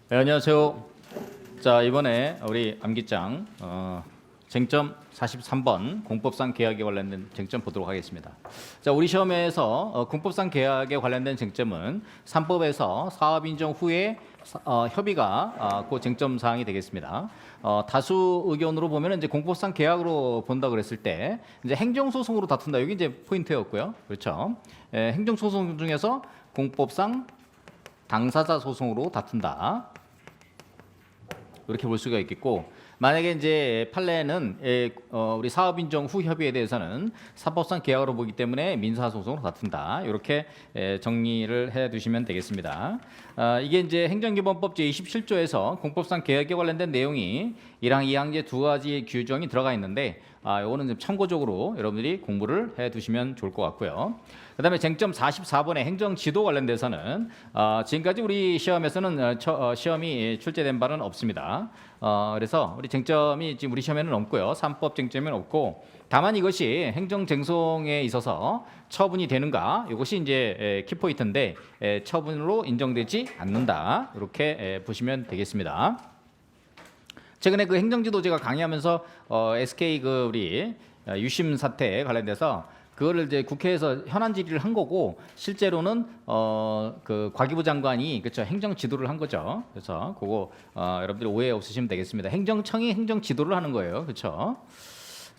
네, 안녕하세요. 자, 이번에 우리 암기장 쟁점 43번 공법상 계약에 관련된 쟁점 보도록 하겠습니다. 자, 우리 시험에서 공법상 계약에 관련된 쟁점은 3법에서 사업 인정 후에 협의가 그 쟁점 사항이 되겠습니다. 다수 의견으로 보면 이제 공법상 계약으로 본다 그랬을 때 이제 행정소송으로 다툰다. 여기 이제 포인트였고요. 그렇죠? 행정소송 중에서 공법상 당사자 소송으로 다툰다. 이렇게 볼 수가 있겠고, 만약에 이제 판례는 우리 사업 인정 후 협의에 대해서는 사법상 계약으로 보기 때문에 민사 소송으로 다툰다. 이렇게 정리를 해 두시면 되겠습니다. 이게 이제 행정기본법 제27조에서 공법상 계약에 관련된 내용이 1항, 2항제 두 가지 규정이 들어가 있는데 이거는 참고적으로 여러분들이 공부를 해 두시면 좋을 것 같고요. 그다음에 쟁점 44번의 행정지도 관련돼서는 지금까지 우리 시험에서는 시험이 출제된 바는 없습니다. 그래서 우리 쟁점이 지금 우리 시험에는 없고요. 3법 쟁점은 없고, 다만 이것이 행정쟁송에 있어서 처분이 되는가, 이것이 이제 키포인트인데 처분으로 인정되지 않는다. 이렇게 보시면 되겠습니다. 최근에 그 행정지도 제가 강의하면서 SK 그 우리 유심 사태에 관련돼서 그거를 이제 국회에서 현안 질의를 한 거고, 실제로는 그 과기부 장관이 그렇죠, 행정 지도를 한 거죠. 그래서 그거 여러분들 오해 없으시면 되겠습니다. 행정청이 행정 지도를 하는 거예요. 그렇죠?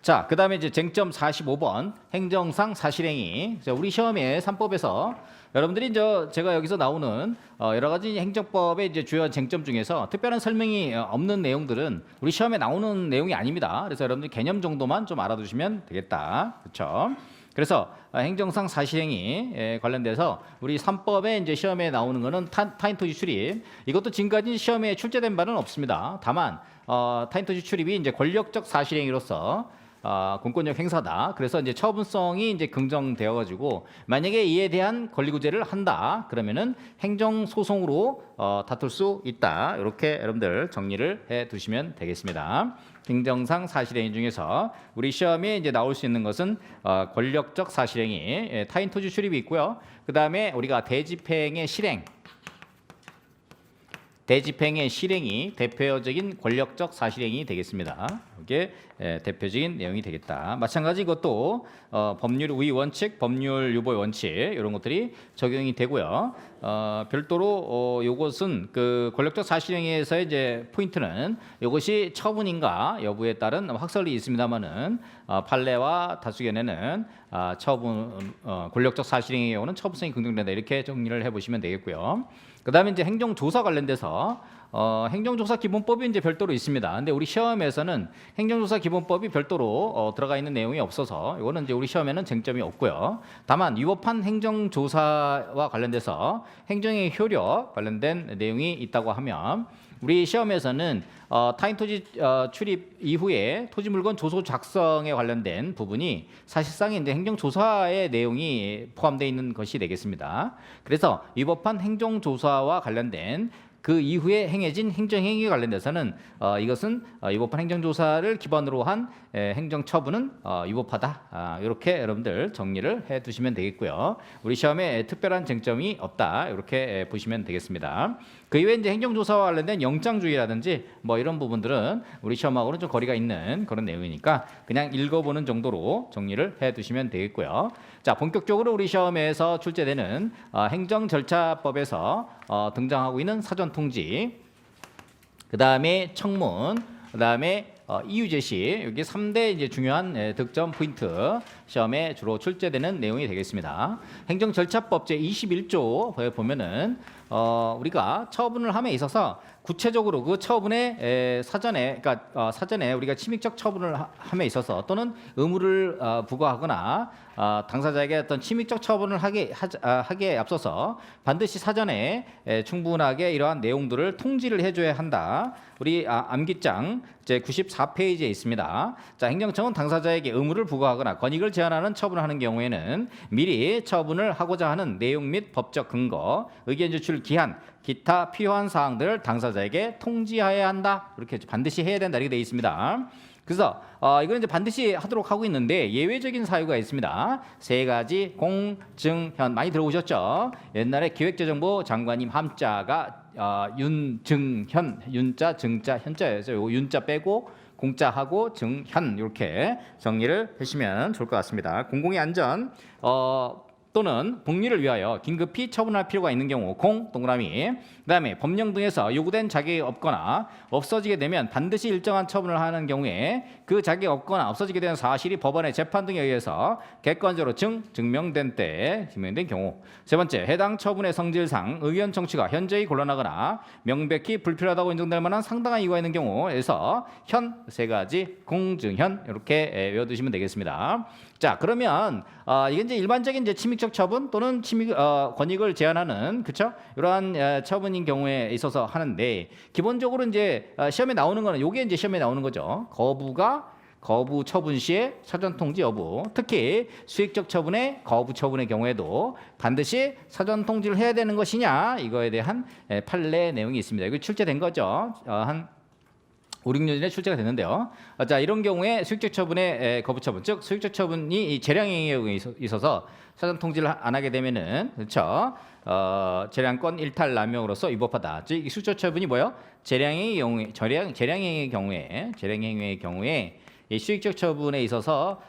자, 그다음에 이제 쟁점 45번 행정상 사실행위. 우리 시험에 3법에서 여러분들이 이제 제가 여기서 나오는 여러 가지 행정법의 이제 주요 쟁점 중에서 특별한 설명이 없는 내용들은 우리 시험에 나오는 내용이 아닙니다. 그래서 여러분들 개념 정도만 좀 알아두시면 되겠다. 그렇죠? 그래서 행정상 사실행위 관련돼서 우리 3법에 이제 시험에 나오는 거는 타인 토지 출입. 이것도 지금까지 시험에 출제된 바는 없습니다. 다만 타인 토지 출입이 이제 권력적 사실행위로서 공권력 행사다. 그래서 이제 처분성이 이제 긍정되어 가지고 만약에 이에 대한 권리구제를 한다. 그러면은 행정소송으로 다툴 수 있다. 이렇게 여러분들 정리를 해 두시면 되겠습니다. 행정상 사실행위 중에서 우리 시험에 이제 나올 수 있는 것은 권력적 사실행위, 타인 토지 출입이 있고요. 그 다음에 우리가 대집행의 실행. 대집행의 실행이 대표적인 권력적 사실행위 되겠습니다. 이게 대표적인 내용이 되겠다. 마찬가지 이것도 법률 우위 원칙, 법률 유보의 원칙 이런 것들이 적용이 되고요. 별도로 요것은 그 권력적 사실행위에서의 이제 포인트는 이것이 처분인가 여부에 따른 확설이 있습니다만은 판례와 다수견에는 처분 권력적 사실행위의 경우는 처분성이 긍정된다. 이렇게 정리를 해보시면 되겠고요. 그다음에 이제 행정조사 관련돼서 행정조사 기본법이 이제 별도로 있습니다. 근데 우리 시험에서는 행정조사 기본법이 별도로 들어가 있는 내용이 없어서 이거는 이제 우리 시험에는 쟁점이 없고요. 다만 위법한 행정조사와 관련돼서 행정의 효력 관련된 내용이 있다고 하면 우리 시험에서는 타인 토지 출입 이후에 토지 물건 조소 작성에 관련된 부분이 사실상 이제 행정조사의 내용이 포함되어 있는 것이 되겠습니다. 그래서 위법한 행정조사와 관련된 그 이후에 행해진 행정행위에 관련돼서는 이것은 위법한 행정조사를 기반으로 한 행정처분은 위법하다. 이렇게 여러분들 정리를 해두시면 되겠고요. 우리 시험에 특별한 쟁점이 없다. 이렇게 보시면 되겠습니다. 그 이외에 이제 행정조사와 관련된 영장주의라든지 뭐 이런 부분들은 우리 시험하고는 좀 거리가 있는 그런 내용이니까 그냥 읽어보는 정도로 정리를 해두시면 되겠고요. 자, 본격적으로 우리 시험에서 출제되는 행정절차법에서 등장하고 있는 사전통지, 그 다음에 청문, 그 다음에 이유 제시, 여기 3대 이제 중요한 득점 포인트 시험에 주로 출제되는 내용이 되겠습니다. 행정절차법 제21조 보면은 우리가 처분을 함에 있어서 구체적으로 그 처분에 사전에, 그러니까 사전에 우리가 침입적 처분을 함에 있어서 또는 의무를 부과하거나 당사자에게 어떤 침입적 처분을 하기에 앞서서 반드시 사전에 충분하게 이러한 내용들을 통지를 해줘야 한다. 우리 암기장 제 94페이지에 있습니다. 자, 행정청은 당사자에게 의무를 부과하거나 권익을 제한하는 처분을 하는 경우에는 미리 처분을 하고자 하는 내용 및 법적 근거, 의견 제출 기한, 기타 필요한 사항들을 당사자에게 통지해야 한다. 이렇게 반드시 해야 된다. 이렇게 되어 있습니다. 그래서 이건 이제 반드시 하도록 하고 있는데 예외적인 사유가 있습니다. 세 가지 공증현 많이 들어오셨죠? 옛날에 기획재정부 장관님 함자가 윤증현, 윤자, 증자, 현자여서 요 윤자 빼고 공자하고 증현 이렇게 정리를 하시면 좋을 것 같습니다. 공공의 안전 또는 복리를 위하여 긴급히 처분할 필요가 있는 경우 공 동그라미 그다음에 법령 등에서 요구된 자격이 없거나 없어지게 되면 반드시 일정한 처분을 하는 경우에 그 자격이 없거나 없어지게 되는 사실이 법원의 재판 등에 의해서 객관적으로 증명된 때 증명된 경우 세 번째 해당 처분의 성질상 의견 청취가 현저히 곤란하거나 명백히 불필요하다고 인정될 만한 상당한 이유가 있는 경우에서 현 세 가지 공증현 이렇게 외워두시면 되겠습니다. 자 그러면 이게 이제 일반적인 이제 침입적 처분 또는 권익을 제한하는 그렇죠 이러한 처분인 경우에 있어서 하는데 기본적으로 이제 시험에 나오는 거는 요게 이제 시험에 나오는 거죠. 거부 처분 시에 사전 통지 여부 특히 수익적 처분의 거부 처분의 경우에도 반드시 사전 통지를 해야 되는 것이냐 이거에 대한 판례 내용이 있습니다. 이거 출제된 거죠. 한 5, 6년 전에 출제가 됐는데요. 자 이런 경우에 수익적 처분의 거부 처분, 즉 수익적 처분이 이 재량행위에 있어서 사전 통지를 안 하게 되면은 그렇죠. 재량권 일탈 남용으로서 위법하다. 즉 이 수익적 처분이 뭐예요? 재량행위의 경우에 이 수익적 처분에 있어서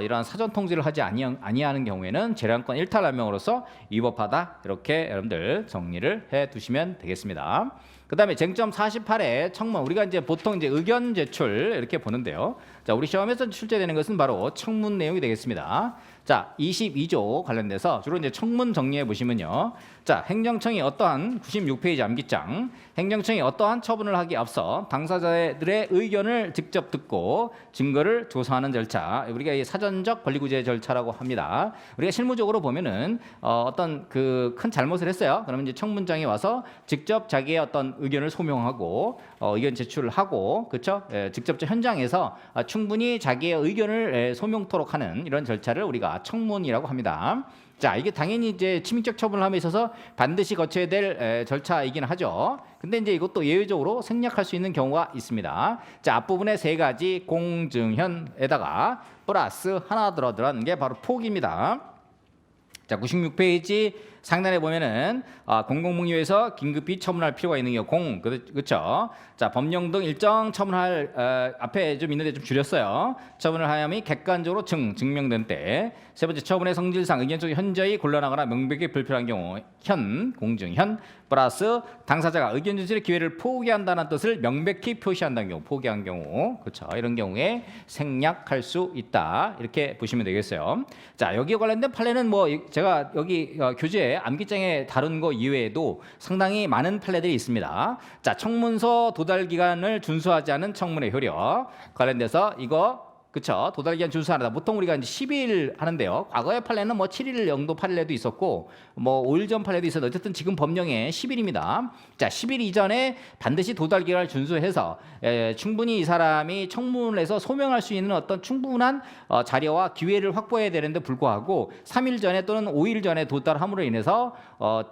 이러한 사전 통지를 하지 아니하는 경우에는 재량권 일탈 남용으로서 위법하다. 이렇게 여러분들 정리를 해 두시면 되겠습니다. 그다음에 쟁점 48의 청문 우리가 이제 보통 이제 의견 제출 이렇게 보는데요. 자, 우리 시험에서 출제되는 것은 바로 청문 내용이 되겠습니다. 자, 22조 관련돼서 주로 이제 청문 정리해 보시면요. 자, 행정청이 어떠한 96페이지 암기장 행정청이 어떠한 처분을 하기 앞서 당사자들의 의견을 직접 듣고 증거를 조사하는 절차 우리가 이 사전적 권리구제 절차라고 합니다. 우리가 실무적으로 보면은 어떤 그 큰 잘못을 했어요. 그러면 이제 청문장에 와서 직접 자기의 어떤 의견을 소명하고 의견 제출을 하고 그렇죠? 직접적 현장에서 충분히 자기의 의견을 소명토록 하는 이런 절차를 우리가 청문이라고 합니다. 자, 이게 당연히 이제 침입적 처분을 함에 있어서 반드시 거쳐야 될 절차이긴 하죠. 근데 이제 이것도 예외적으로 생략할 수 있는 경우가 있습니다. 자, 앞부분에 세 가지 공증현에다가 플러스 하나 들어간 게 바로 포기입니다. 자, 96페이지 상단에 보면은 공공복리에서 긴급히 처분할 필요가 있는 경우 그렇죠. 자, 법령 등 일정 처분할 앞에 좀 있는데 좀 줄였어요. 처분을 하염이 객관적으로 증명된 때. 세 번째 처분의 성질상 의견적인 현저히 곤란하거나 명백히 불필요한 경우 공증현 플러스 당사자가 의견 제출의 기회를 포기한다는 뜻을 명백히 표시한다는 경우 포기한 경우 그렇죠. 이런 경우에 생략할 수 있다. 이렇게 보시면 되겠어요. 자, 여기에 관련된 판례는 뭐 제가 여기 교재에 암기장에 다룬 거 이외에도 상당히 많은 판례들이 있습니다. 자, 청문서 도달 기간을 준수하지 않은 청문회 효력 관련돼서 이거 그렇죠. 도달 기간 준수하다. 보통 우리가 이제 10일 하는데요. 과거의 판례는 뭐 7일 영도 판례도 있었고 뭐 5일 전 판례도 있었는데 어쨌든 지금 법령에 10일입니다. 자, 10일 이전에 반드시 도달 기간을 준수해서 충분히 이 사람이 청문에서 소명할 수 있는 어떤 충분한 자료와 기회를 확보해야 되는데 불구하고 3일 전에 또는 5일 전에 도달함으로 인해서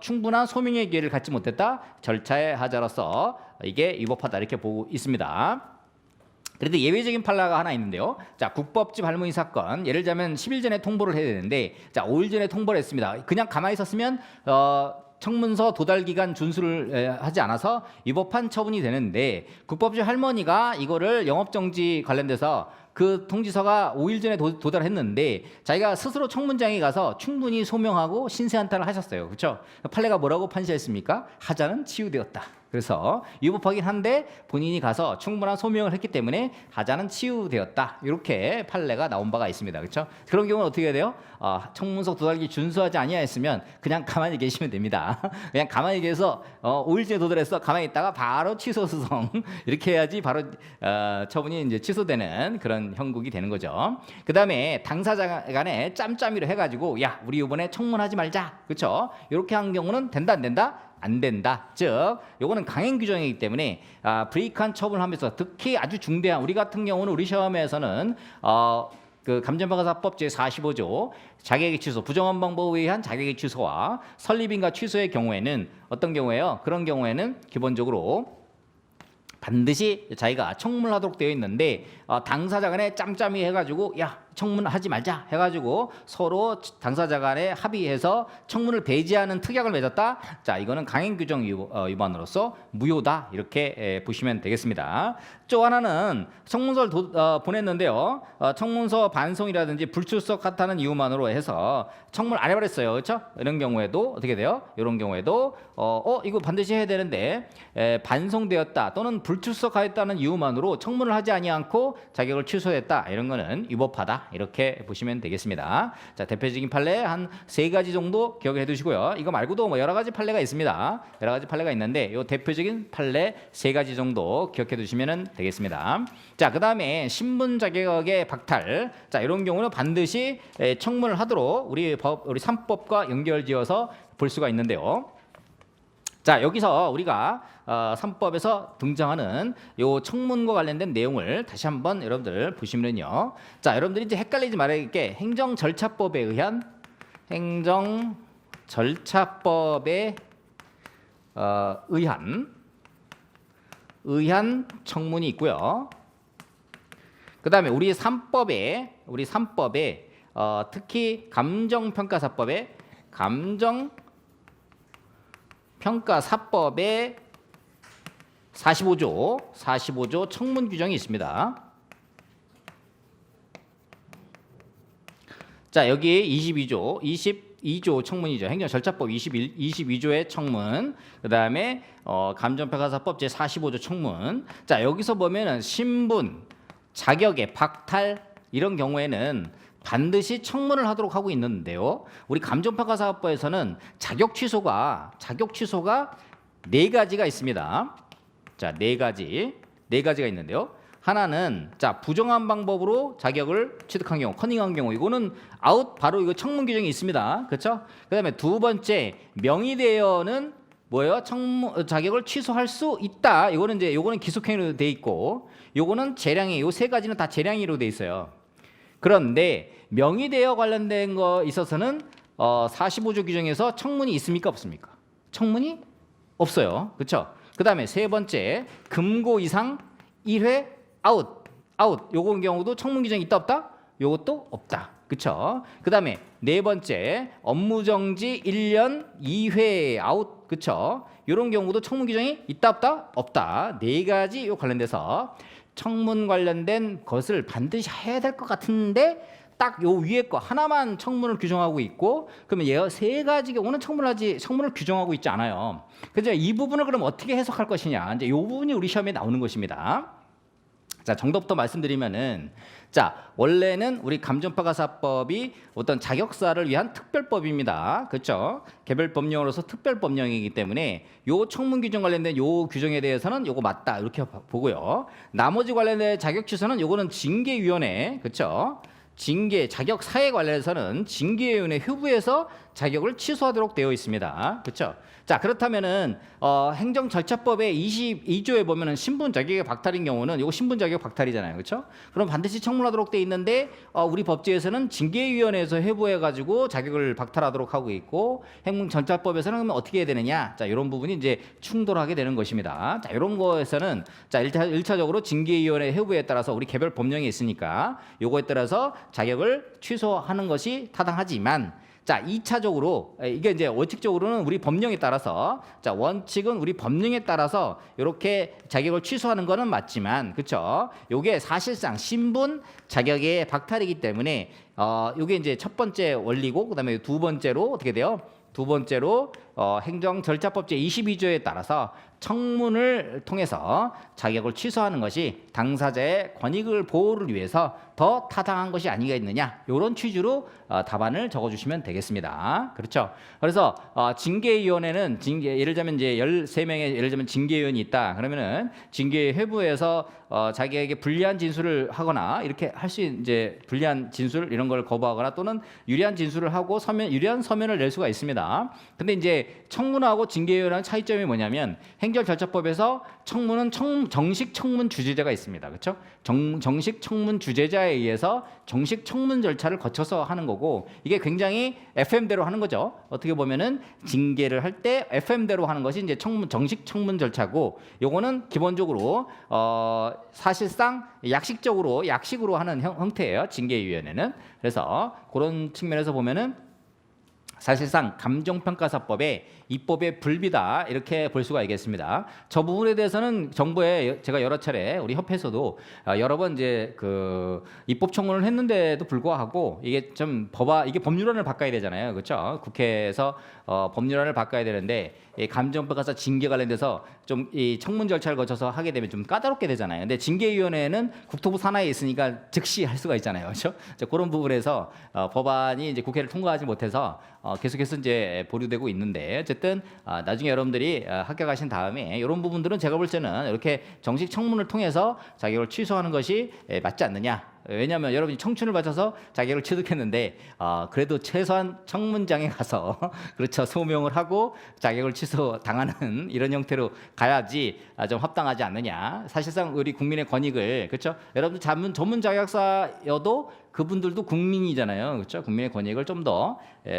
충분한 소명의 기회를 갖지 못했다. 절차의 하자로서 이게 위법하다 이렇게 보고 있습니다. 그런데 예외적인 판례가 하나 있는데요. 자, 국법집 할머니 사건 예를 들자면 10일 전에 통보를 해야 되는데 자, 5일 전에 통보를 했습니다. 그냥 가만히 있었으면 청문서 도달 기간 준수를 하지 않아서 위법한 처분이 되는데 국법집 할머니가 이거를 영업정지 관련돼서 그 통지서가 5일 전에 도달했는데 자기가 스스로 청문장에 가서 충분히 소명하고 신세한탄을 하셨어요. 그렇죠? 판례가 뭐라고 판시했습니까? 하자는 치유되었다. 그래서 위법하긴 한데 본인이 가서 충분한 소명을 했기 때문에 하자는 치유되었다. 이렇게 판례가 나온 바가 있습니다. 그렇죠? 그런 경우는 어떻게 해야 돼요? 청문서 도달기 준수하지 아니하였으면 그냥 가만히 계시면 됩니다. 그냥 가만히 계서 5일 전에 도달했어. 가만히 있다가 바로 취소 소송 이렇게 해야지 바로 처분이 이제 취소되는 그런 형국이 되는 거죠. 그다음에 당사자 간에 짬짬이로 해가지고 야 우리 이번에 청문하지 말자. 그렇죠? 이렇게 한 경우는 된다 안 된다? 안 된다. 즉, 요거는 강행 규정이기 때문에 불이익한 처분을 하면서 특히 아주 중대한 우리 같은 경우는 우리 시험에서는 그 감정방어사법 제45조 자격의 취소, 부정한 방법에 의한 자격의 취소와 설립인가 취소의 경우에는 어떤 경우에요? 그런 경우에는 기본적으로 반드시 자기가 청문을 하도록 되어 있는데 당사자 간에 짬짬이 해가지고 야 청문하지 말자 해가지고 서로 당사자 간에 합의해서 청문을 배제하는 특약을 맺었다. 자, 이거는 강행 규정 위반으로서 무효다 이렇게 보시면 되겠습니다. 또 하나는 청문서를 보냈는데요. 청문서 반송이라든지 불출석 같다는 이유만으로 해서 청문 안 해버렸어요. 그렇죠? 이런 경우에도 어떻게 돼요? 이런 경우에도 이거 반드시 해야 되는데 반송되었다 또는 불출석하였다는 이유만으로 청문을 하지 아니않고 자격을 취소했다. 이런 거는 위법하다. 이렇게 보시면 되겠습니다. 자, 대표적인 판례 한 3가지 정도 기억해 두시고요. 이거 말고도 뭐 여러 가지 판례가 있습니다. 여러 가지 판례가 있는데 이 대표적인 판례 3가지 정도 기억해 두시면 되겠습니다. 자, 그다음에 신분 자격의 박탈. 자, 이런 경우는 반드시 청문을 하도록 우리 3법과 연결지어서 볼 수가 있는데요. 자, 여기서 우리가 3법에서 등장하는 요 청문과 관련된 내용을 다시 한번 여러분들 보시면요. 자, 여러분들이 이제 헷갈리지 말아야겠게 행정절차법에 의한 의한 청문이 있고요. 그다음에 우리 3법에 특히 감정평가사법에 감정평가사법에 45조 청문 규정이 있습니다. 자, 여기 22조 청문이죠. 행정절차법 22조의 청문. 그다음에 감정평가사법 제 45조 청문. 자, 여기서 보면은 신분, 자격의 박탈 이런 경우에는 반드시 청문을 하도록 하고 있는데요. 우리 감정평가사법에서는 자격 취소가 4가지가 있습니다. 자, 4가지가 있는데요. 하나는 자, 부정한 방법으로 자격을 취득한 경우, 커닝한 경우 이거는 아웃 바로 이거 청문 규정이 있습니다. 그렇죠? 그다음에 2번째 명의대여는 뭐예요? 자격을 취소할 수 있다. 요거는 기속행위로 돼 있고 요거는 재량이 요 3가지는 다 재량이로 돼 있어요. 그런데 명의대여 관련된 거 있어서는 45조 규정에서 청문이 있습니까? 없습니까? 청문이 없어요. 그렇죠? 그다음에 3번째 금고 이상 1회 아웃 요건 경우도 청문 규정이 있다 없다? 요것도 없다. 그렇죠? 그다음에 4번째 업무정지 1년 2회 아웃. 그렇죠? 요런 경우도 청문 규정이 있다 없다? 없다. 4가지 요 관련돼서 청문 관련된 것을 반드시 해야 될 것 같은데 딱 요 위에 거 하나만 청문을 규정하고 있고 그러면 얘 3가지 경우는 청문을 규정하고 있지 않아요. 그래서 이 부분을 그럼 어떻게 해석할 것이냐 이제 요 부분이 우리 시험에 나오는 것입니다. 자, 정답부터 말씀드리면은 자, 원래는 우리 감정평가사법이 어떤 자격사를 위한 특별법입니다. 그렇죠? 개별 법령으로서 특별 법령이기 때문에 요 청문 규정 관련된 요 규정에 대해서는 요거 맞다 이렇게 보고요. 나머지 관련된 자격 취소는 요거는 징계위원회, 그렇죠? 자격 사에 관련해서는 징계위원회 휴부에서 자격을 취소하도록 되어 있습니다. 그렇죠? 자, 그렇다면은 행정절차법의 22조에 보면은 신분 자격의 박탈인 경우는 이거 신분 자격 박탈이잖아요. 그렇죠? 그럼 반드시 청문하도록 돼 있는데 우리 법제에서는 징계위원회에서 회부해 가지고 자격을 박탈하도록 하고 있고 행정절차법에서는 그러면 어떻게 해야 되느냐? 자, 이런 부분이 이제 충돌하게 되는 것입니다. 자, 이런 거에서는 자, 1차적으로 징계위원회 회부에 따라서 우리 개별 법령이 있으니까 요거에 따라서 자격을 취소하는 것이 타당하지만 자, 2차적으로 이게 이제 원칙적으로는 우리 법령에 따라서 자, 원칙은 우리 법령에 따라서 이렇게 자격을 취소하는 거는 맞지만 그렇죠? 요게 사실상 신분 자격의 박탈이기 때문에 요게 이제 첫 번째 원리고 그다음에 2번째로 어떻게 돼요? 2번째로 행정절차법 제 22조에 따라서 청문을 통해서 자격을 취소하는 것이 당사자의 권익을 보호를 위해서 더 타당한 것이 아니겠느냐 이런 취지로 답안을 적어주시면 되겠습니다. 그렇죠? 그래서 징계위원회는 예를 들면 이제 13명의 예를 들면 징계위원이 있다. 그러면은 징계 회부에서 자기에게 불리한 진술을 하거나 이렇게 할 수 이제 불리한 진술 이런 걸 거부하거나 또는 유리한 진술을 하고 유리한 서면을 낼 수가 있습니다. 근데 이제 청문하고 징계위원회의 차이점이 뭐냐면 행정절차법에서 청문은 정식 청문 주재자가 있습니다. 그렇죠? 정식 청문 주재자에 의해서 정식 청문 절차를 거쳐서 하는 거고, 이게 굉장히 FM대로 하는 거죠. 어떻게 보면은 징계를 할 때 FM대로 하는 것이 이제 정식 청문 절차고, 요거는 기본적으로 사실상 약식으로 하는 형태예요. 징계위원회는. 그래서 그런 측면에서 보면은 사실상 감정평가사법의 입법의 불비다, 이렇게 볼 수가 있겠습니다. 저 부분에 대해서는 정부에 제가 여러 차례 우리 협회에서도 여러 번 이제 그 입법 청문을 했는데도 불구하고 이게 좀 이게 법률안을 바꿔야 되잖아요, 그렇죠? 국회에서 법률안을 바꿔야 되는데 이 감정평가사 징계 관련돼서 좀 이 청문 절차를 거쳐서 하게 되면 좀 까다롭게 되잖아요. 근데 징계위원회는 국토부 산하에 있으니까 즉시 할 수가 있잖아요, 그렇죠? 그런 부분에서 법안이 이제 국회를 통과하지 못해서 계속해서 이제 보류되고 있는데, 어쨌든 나중에 여러분들이 합격하신 다음에 이런 부분들은 제가 볼 때는 이렇게 정식 청문을 통해서 자격을 취소하는 것이 맞지 않느냐. 왜냐하면 여러분이 청춘을 바쳐서 자격을 취득했는데 그래도 최소한 청문장에 가서 그렇죠, 소명을 하고 자격을 취소 당하는 이런 형태로 가야지 좀 합당하지 않느냐. 사실상 우리 국민의 권익을, 그렇죠, 여러분 전문 자격사여도 그분들도 국민이잖아요, 그렇죠? 국민의 권익을 좀 더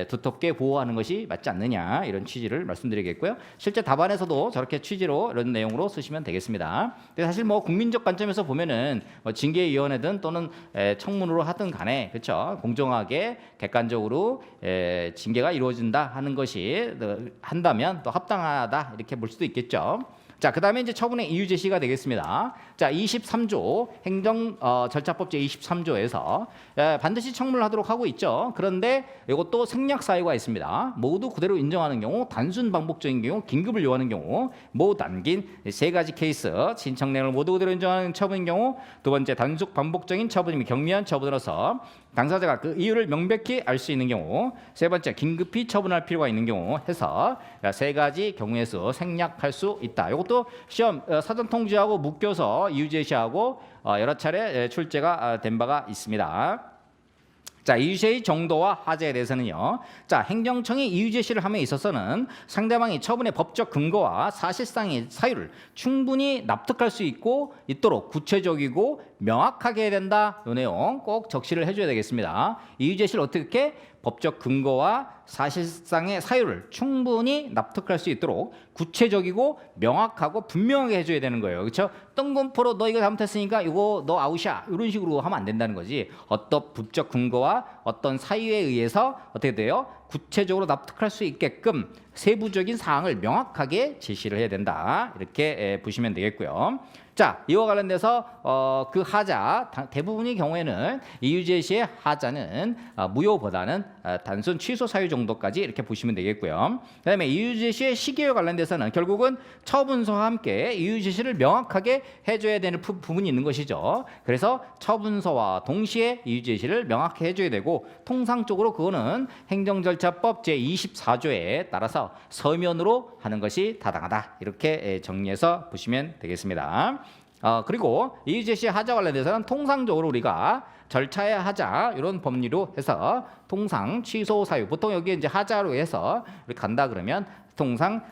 두텁게 보호하는 것이 맞지 않느냐, 이런 취지를 말씀드리겠고요. 실제 답안에서도 저렇게 취지로 이런 내용으로 쓰시면 되겠습니다. 근데 사실 뭐 국민적 관점에서 보면은 징계위원회든 또는 청문으로 하든 간에, 그렇죠, 공정하게 객관적으로 징계가 이루어진다 하는 것이 한다면 또 합당하다, 이렇게 볼 수도 있겠죠. 자, 그다음에 이제 처분의 이유 제시가 되겠습니다. 자, 23조 행정 절차법 제 23조에서 반드시 청문을 하도록 하고 있죠. 그런데 이것도 생략 사유가 있습니다. 모두 그대로 인정하는 경우, 단순 반복적인 경우, 긴급을 요하는 경우, 못 남긴 세 가지 케이스, 신청 내용을 모두 그대로 인정하는 처분인 경우, 두 번째 단속 반복적인 처분이면 경미한 처분으로서 당사자가 그 이유를 명백히 알 수 있는 경우, 세 번째 긴급히 처분할 필요가 있는 경우 해서 세 가지 경우에서 생략할 수 있다. 이것도 시험 사전 통지하고 묶여서 이유 제시하고 여러 차례 출제가 된 바가 있습니다. 자, 이유 제시 정도와 하자에 대해서는요. 자, 행정청이 이유 제시를 함에 있어서는 상대방이 처분의 법적 근거와 사실상의 사유를 충분히 납득할 수 있도록 구체적이고 명확하게 해야 된다. 이 내용 꼭 적시를 해줘야 되겠습니다. 이유 제시를 어떻게 법적 근거와 사실상의 사유를 충분히 납득할 수 있도록 구체적이고 명확하고 분명하게 해줘야 되는 거예요, 그렇죠? 뜬금포로 너 이거 잘못했으니까 이거 너 아웃이야, 이런 식으로 하면 안 된다는 거지. 어떤 법적 근거와 어떤 사유에 의해서 어떻게 돼요? 구체적으로 납득할 수 있게끔 세부적인 사항을 명확하게 제시를 해야 된다, 이렇게 보시면 되겠고요. 자, 이와 관련돼서 그 하자 대부분의 경우에는 이유 제시의 하자는 무효보다는 단순 취소 사유 정도까지 이렇게 보시면 되겠고요. 그다음에 이유 제시의 시기와 관련돼서는 결국은 처분서와 함께 이유 제시를 명확하게 해줘야 되는 부분이 있는 것이죠. 그래서 처분서와 동시에 이유 제시를 명확히 해줘야 되고, 통상적으로 그거는 행정절차법 제24조에 따라서 서면으로 하는 것이 타당하다, 이렇게 정리해서 보시면 되겠습니다. 그리고 이유 제시 하자 관련돼서는 통상적으로 우리가 절차의 하자 이런 법리로 해서 통상 취소 사유, 보통 여기 이제 하자로 해서 우리 간다 그러면 통상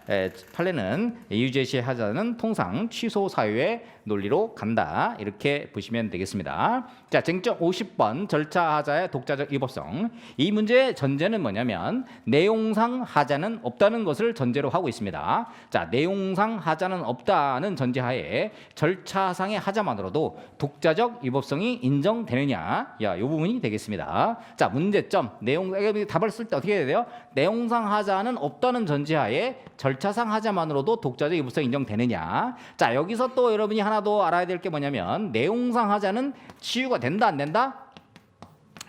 판례는 이유 제시 하자는 통상 취소 사유의 논리로 간다, 이렇게 보시면 되겠습니다. 자, 쟁점 50번 절차 하자의 독자적 위법성. 이 문제의 전제는 뭐냐면 내용상 하자는 없다는 것을 전제로 하고 있습니다. 자, 내용상 하자는 없다는 전제하에 절차상의 하자만으로도 독자적 위법성이 인정되느냐, 이 부분이 되겠습니다. 자, 문제점, 답을 쓸 때 어떻게 해야 돼요? 내용상 하자는 없다는 전제하에 절차상 하자만으로도 독자적 위법성이 인정되느냐. 자, 여기서 또 여러분이 하나 더 알아야 될 게 뭐냐면 내용상 하자는 치유가 된다, 안 된다?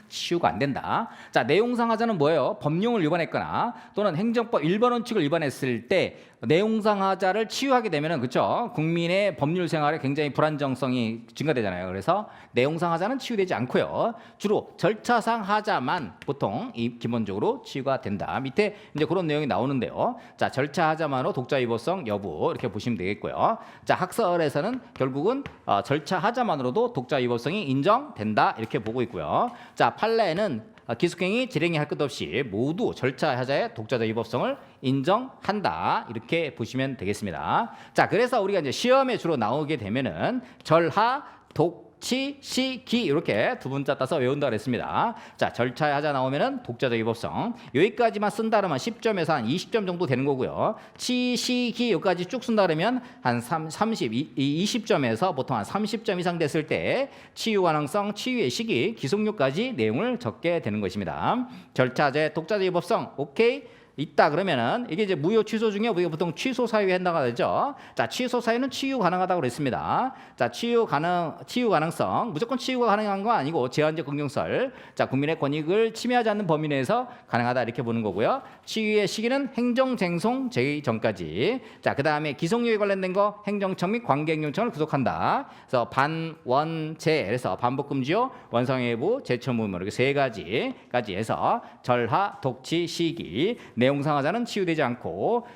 치유가 안 된다. 자, 내용상 하자는 뭐예요? 법령을 위반했거나 또는 행정법 일반 원칙을 위반했을 때 내용상 하자를 치유하게 되면은, 그렇죠, 국민의 법률 생활에 굉장히 불안정성이 증가되잖아요. 그래서 내용상 하자는 치유되지 않고요. 주로 절차상 하자만 보통 기본적으로 치유가 된다. 밑에 이제 그런 내용이 나오는데요. 자, 절차 하자만으로 독자 위법성 여부, 이렇게 보시면 되겠고요. 자, 학설에서는 결국은 절차 하자만으로도 독자 위법성이 인정된다, 이렇게 보고 있고요. 자, 판례는 기숙행위, 질행위 할 것 없이 모두 절차 하자의 독자적 위법성을 인정한다. 이렇게 보시면 되겠습니다. 자, 그래서 우리가 이제 시험에 주로 나오게 되면은 절하, 독치, 시, 기 이렇게 두 문자 따서 외운다 그랬습니다. 자, 절차에 하자 나오면은 독자적 위법성 여기까지만 쓴다 그러면 10점에서 한 20점 정도 되는 거고요. 치, 시, 기 여기까지 쭉 쓴다 그러면 한 20점에서 보통 한 30점 이상 됐을 때 치유 가능성, 치유의 시기, 기속료까지 내용을 적게 되는 것입니다. 절차제 독자적 위법성 오케이. 있다 그러면은 이게 이제 무효 취소 중에 우리가 보통 취소 사유에 해당하죠. 자, 취소 사유는 치유 가능하다고 그랬습니다. 자, 치유 가능성 무조건 치유가 가능한 건 아니고 제한적 긍정설. 자, 국민의 권익을 침해하지 않는 범위 내에서 가능하다 이렇게 보는 거고요. 치유의 시기는 행정쟁송 제의 전까지. 자, 그다음에 기속료에 관련된 거 행정청 및 관계행정청을 구속한다. 그래서 반원제 그래서 반복금지요, 원상회부, 제처무효 이렇게 세 가지까지 해서 절하, 독치, 시기 내용상 하자는 치유되지 않고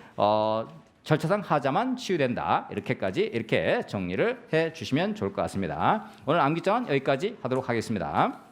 절차상 하자만 치유된다. 이렇게 정리를 해 주시면 좋을 것 같습니다. 오늘 암기장은 여기까지 하도록 하겠습니다.